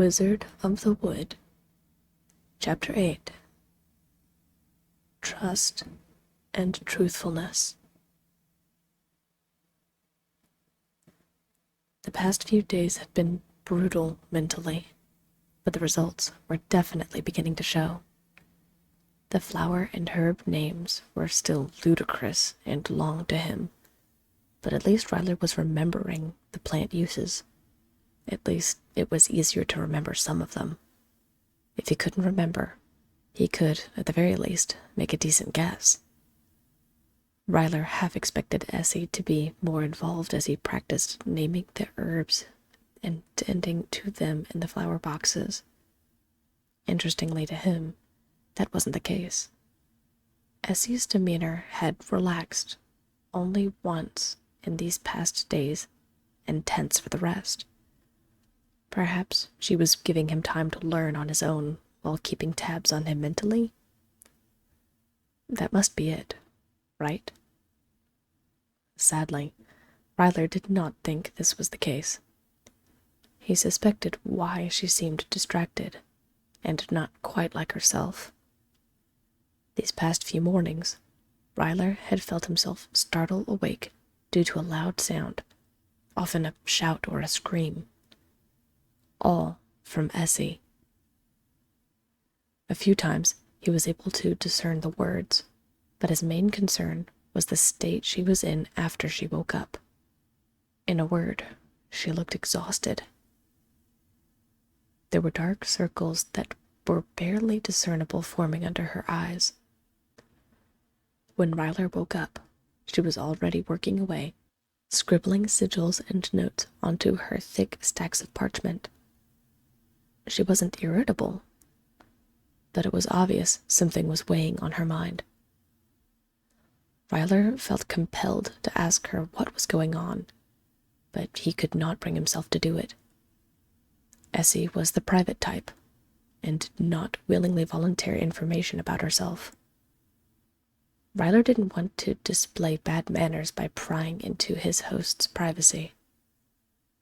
Wizard of the Wood, Chapter 8. Trust and Truthfulness. The past few days had been brutal mentally, but the results were definitely beginning to show. The flower and herb names were still ludicrous and long to him, but at least Rylir was remembering the plant uses. At least it was easier to remember some of them. If he couldn't remember, he could, at the very least, make a decent guess. Rylir half expected Essie to be more involved as he practiced naming the herbs and tending to them in the flower boxes. Interestingly to him, that wasn't the case. Essie's demeanor had relaxed only once in these past days, and tense for the rest. Perhaps she was giving him time to learn on his own while keeping tabs on him mentally? That must be it, right? Sadly, Rylir did not think this was the case. He suspected why she seemed distracted, and not quite like herself. These past few mornings, Rylir had felt himself startle awake due to a loud sound, often a shout or a scream. All from Essie. A few times he was able to discern the words, but his main concern was the state she was in after she woke up. In a word, she looked exhausted. There were dark circles that were barely discernible forming under her eyes. When Rylir woke up, she was already working away, scribbling sigils and notes onto her thick stacks of parchment. She wasn't irritable, but it was obvious something was weighing on her mind. Rylir felt compelled to ask her what was going on, but he could not bring himself to do it. Essie was the private type, and did not willingly volunteer information about herself. Rylir didn't want to display bad manners by prying into his host's privacy.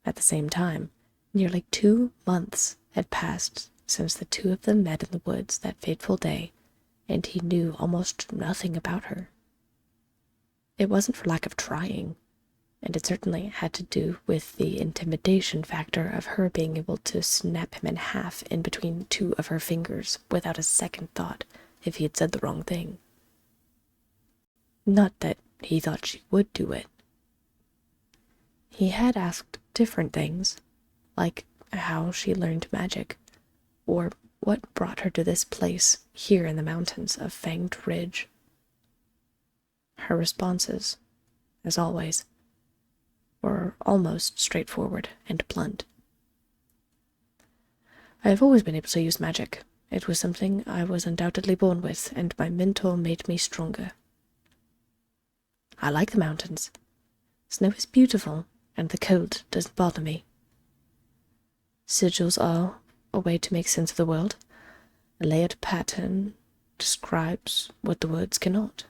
At the same time, nearly 2 months had passed since the two of them met in the woods that fateful day, and he knew almost nothing about her. It wasn't for lack of trying, and it certainly had to do with the intimidation factor of her being able to snap him in half in between two of her fingers without a second thought if he had said the wrong thing. Not that he thought she would do it. He had asked different things, like how she learned magic, or what brought her to this place here in the mountains of Fanged Ridge. Her responses, as always, were almost straightforward and blunt. I have always been able to use magic. It was something I was undoubtedly born with, and my mentor made me stronger. I like the mountains. Snow is beautiful, and the cold doesn't bother me. Sigils are a way to make sense of the world. A layered pattern describes what the words cannot.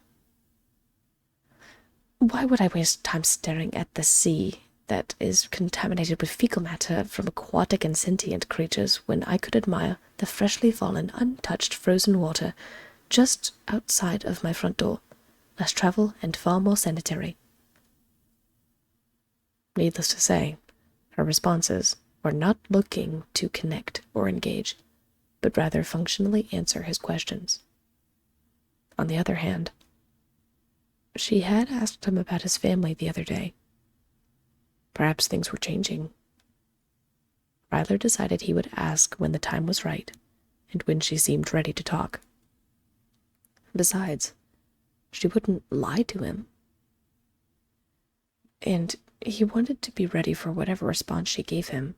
Why would I waste time staring at the sea that is contaminated with fecal matter from aquatic and sentient creatures when I could admire the freshly fallen, untouched frozen water just outside of my front door? Less travel and far more sanitary. Needless to say, her responses were not looking to connect or engage, but rather functionally answer his questions. On the other hand, she had asked him about his family the other day. Perhaps things were changing. Rylir decided he would ask when the time was right, and when she seemed ready to talk. Besides, she wouldn't lie to him. And he wanted to be ready for whatever response she gave him.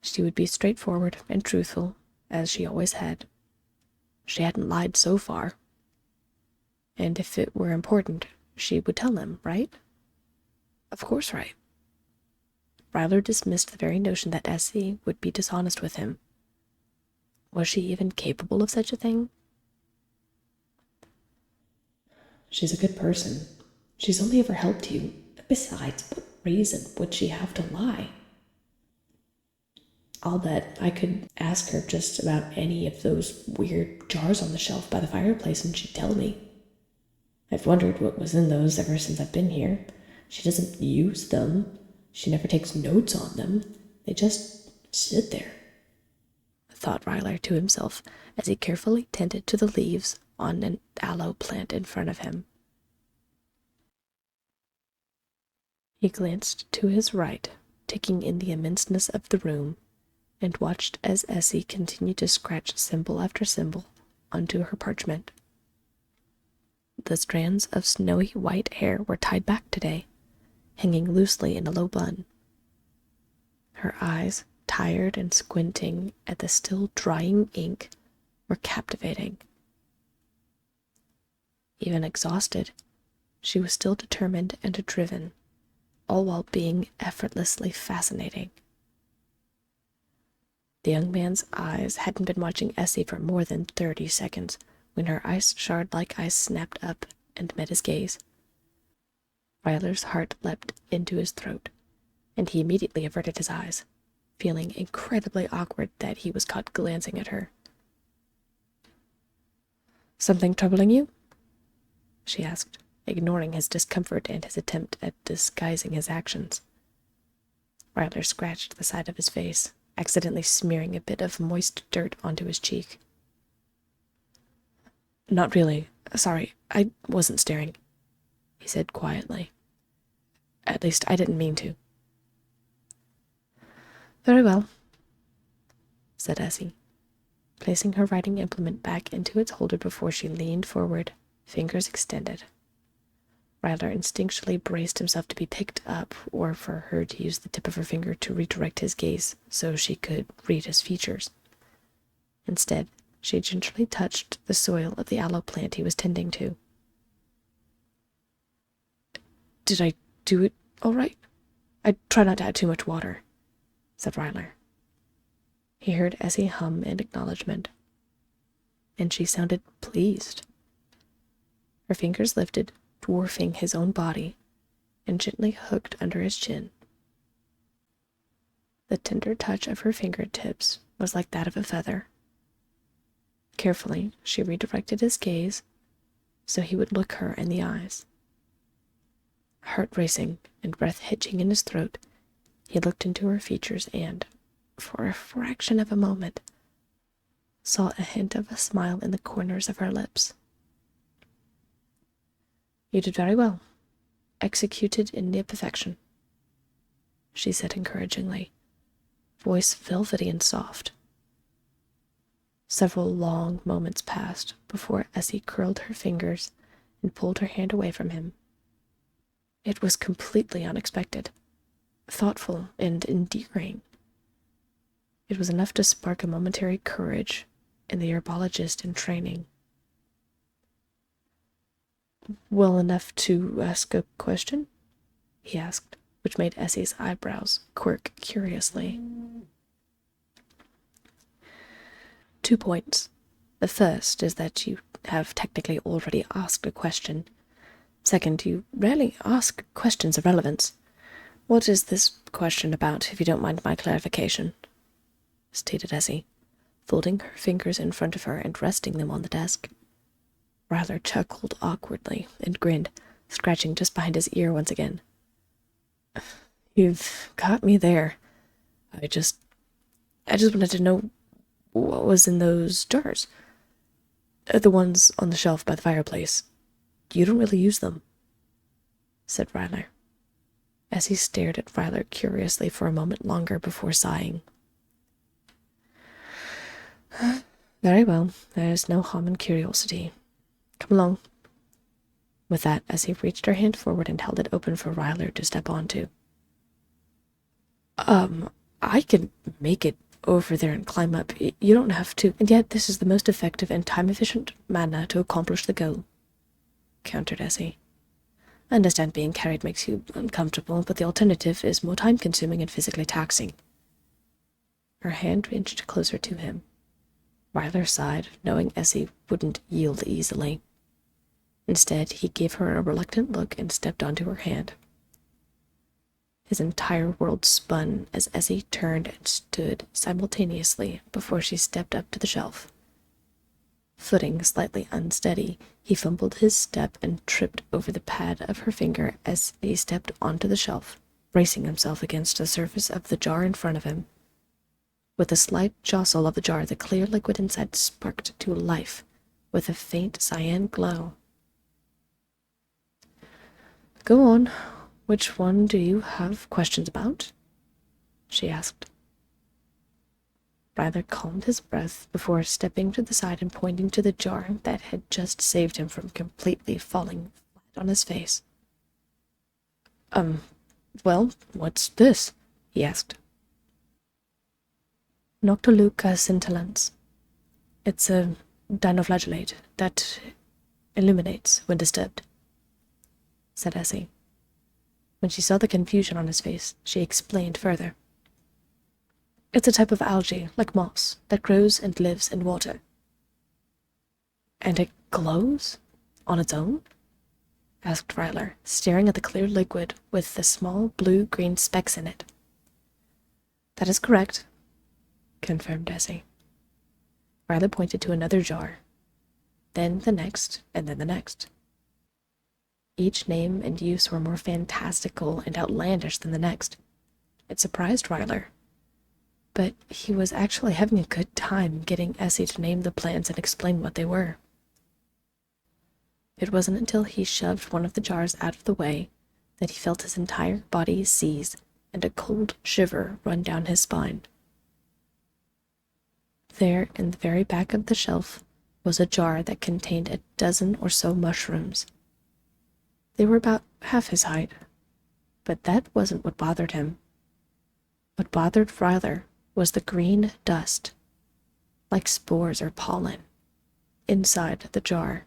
She would be straightforward and truthful, as she always had. She hadn't lied so far. And if it were important, she would tell him, right? Of course right. Rylir dismissed the very notion that Essie would be dishonest with him. Was she even capable of such a thing? She's a good person. She's only ever helped you. Besides, what reason would she have to lie? I'll bet I could ask her just about any of those weird jars on the shelf by the fireplace and she'd tell me. I've wondered what was in those ever since I've been here. She doesn't use them. She never takes notes on them. They just sit there, thought Rylir to himself as he carefully tended to the leaves on an aloe plant in front of him. He glanced to his right, taking in the immenseness of the room, and watched as Essie continued to scratch symbol after symbol onto her parchment. The strands of snowy white hair were tied back today, hanging loosely in a low bun. Her eyes, tired and squinting at the still drying ink, were captivating. Even exhausted, she was still determined and driven, all while being effortlessly fascinating. The young man's eyes hadn't been watching Essie for more than 30 seconds when her ice shard-like eyes snapped up and met his gaze. Ryler's heart leapt into his throat, and he immediately averted his eyes, feeling incredibly awkward that he was caught glancing at her. "Something troubling you?" she asked, ignoring his discomfort and his attempt at disguising his actions. Ryler scratched the side of his face, accidentally smearing a bit of moist dirt onto his cheek. "Not really. Sorry, I wasn't staring," he said quietly. "At least, I didn't mean to." "Very well," said Essie, placing her writing implement back into its holder before she leaned forward, fingers extended. Ryler instinctually braced himself to be picked up, or for her to use the tip of her finger to redirect his gaze so she could read his features. Instead, she gently touched the soil of the aloe plant he was tending to. "Did I do it all right? I try not to add too much water," said Ryler. He heard Essie hum in acknowledgement, and she sounded pleased. Her fingers lifted, dwarfing his own body, and gently hooked under his chin. The tender touch of her fingertips was like that of a feather. Carefully, she redirected his gaze so he would look her in the eyes. Heart racing and breath hitching in his throat, he looked into her features and, for a fraction of a moment, saw a hint of a smile in the corners of her lips. "You did very well. Executed in near perfection," she said encouragingly, voice velvety and soft. Several long moments passed before Essie curled her fingers and pulled her hand away from him. It was completely unexpected, thoughtful and endearing. It was enough to spark a momentary courage in the herbologist in training. "Well enough to ask a question?" he asked, which made Essie's eyebrows quirk curiously. 2 points. The first is that you have technically already asked a question. Second, you rarely ask questions of relevance. What is this question about, if you don't mind my clarification?" stated Essie, folding her fingers in front of her and resting them on the desk. Ryler chuckled awkwardly and grinned, scratching just behind his ear once again. "You've got me there. I just wanted to know what was in those jars. The ones on the shelf by the fireplace. You don't really use them," said Ryler, as he stared at Ryler curiously for a moment longer before sighing. "Very well, there's no harm in curiosity. Come along." With that, as he reached her hand forward and held it open for Ryler to step onto. I can make it over there and climb up. You don't have to, and yet this is the most effective and time-efficient manner to accomplish the goal," countered Essie. "I understand being carried makes you uncomfortable, but the alternative is more time-consuming and physically taxing." Her hand inched closer to him. Ryler sighed, knowing Essie wouldn't yield easily. Instead, he gave her a reluctant look and stepped onto her hand. His entire world spun as Essie turned and stood simultaneously before she stepped up to the shelf. Footing slightly unsteady, he fumbled his step and tripped over the pad of her finger as he stepped onto the shelf, bracing himself against the surface of the jar in front of him. With a slight jostle of the jar, the clear liquid inside sparked to life with a faint cyan glow. "Go on. Which one do you have questions about?" she asked. Rylir calmed his breath before stepping to the side and pointing to the jar that had just saved him from completely falling flat on his face. Well, what's this?" he asked. "Noctiluca scintillans. It's a dinoflagellate that illuminates when disturbed," said Essie. When she saw the confusion on his face, she explained further. "It's a type of algae, like moss, that grows and lives in water." "And it glows? On its own?" asked Rylir, staring at the clear liquid with the small blue-green specks in it. "That is correct," confirmed Essie. Rylir pointed to another jar, then the next, and then the next. Each name and use were more fantastical and outlandish than the next. It surprised Rylir, but he was actually having a good time getting Essie to name the plants and explain what they were. It wasn't until he shoved one of the jars out of the way that he felt his entire body seize and a cold shiver run down his spine. There, in the very back of the shelf, was a jar that contained a dozen or so mushrooms. They were about half his height, but that wasn't what bothered him. What bothered Rylir was the green dust, like spores or pollen, inside the jar.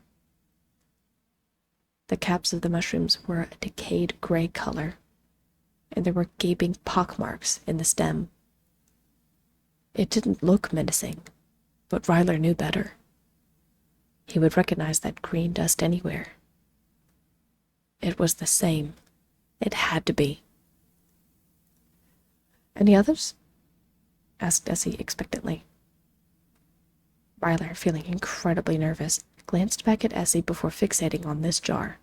The caps of the mushrooms were a decayed gray color, and there were gaping pockmarks in the stem. It didn't look menacing, but Rylir knew better. He would recognize that green dust anywhere. It was the same. It had to be. "Any others?" asked Essie expectantly. Rylir, feeling incredibly nervous, glanced back at Essie before fixating on this jar.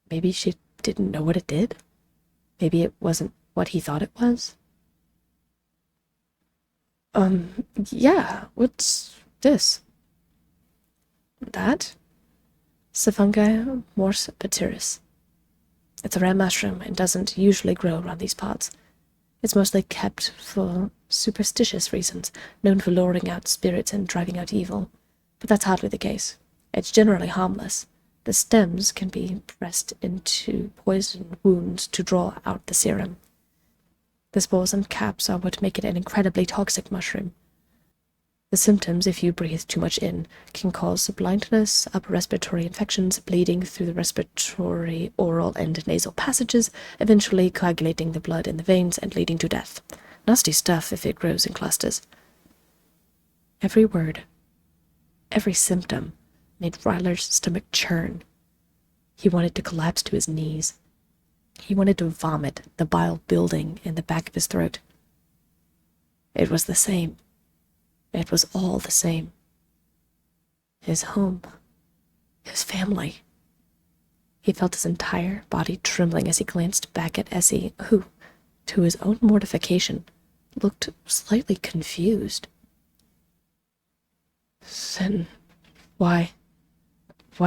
Maybe she didn't know what it did? Maybe it wasn't what he thought it was? Yeah, what's this?" "That? Safungi Morse Patyrus. It's a rare mushroom and doesn't usually grow around these parts. It's mostly kept for superstitious reasons, known for luring out spirits and driving out evil. But that's hardly the case. It's generally harmless. The stems can be pressed into poison wounds to draw out the serum. The spores and caps are what make it an incredibly toxic mushroom. The symptoms, if you breathe too much in, can cause blindness, upper respiratory infections, bleeding through the respiratory, oral, and nasal passages, eventually coagulating the blood in the veins and leading to death. Nasty stuff if it grows in clusters." Every word, every symptom, made Ryler's stomach churn. He wanted to collapse to his knees. He wanted to vomit, the bile building in the back of his throat. It was the same. It was all the same. His home. His family. He felt his entire body trembling as he glanced back at Essie, who, to his own mortification, looked slightly confused. "Then why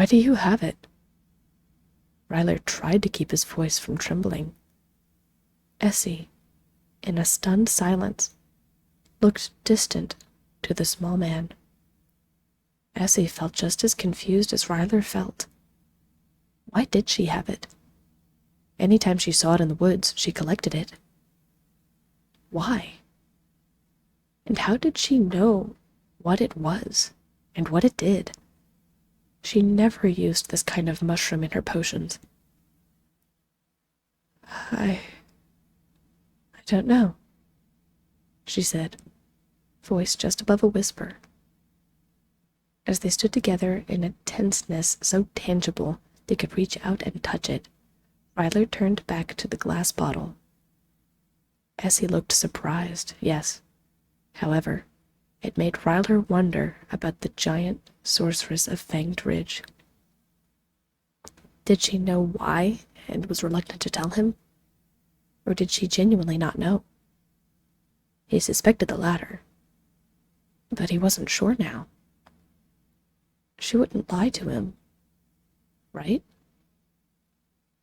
do you have it?" Rylir tried to keep his voice from trembling. Essie, in a stunned silence, looked distant to the small man. Essie felt just as confused as Rylir felt. Why did she have it? Anytime she saw it in the woods, she collected it. Why? And how did she know what it was and what it did? She never used this kind of mushroom in her potions. I don't know," she said, voice just above a whisper. As they stood together in a tenseness so tangible they could reach out and touch it, Rylir turned back to the glass bottle, Essie looked surprised, yes. However, it made Ryler wonder about the giant sorceress of Fanged Ridge. Did she know why and was reluctant to tell him? Or did she genuinely not know? He suspected the latter, but he wasn't sure now. She wouldn't lie to him, right?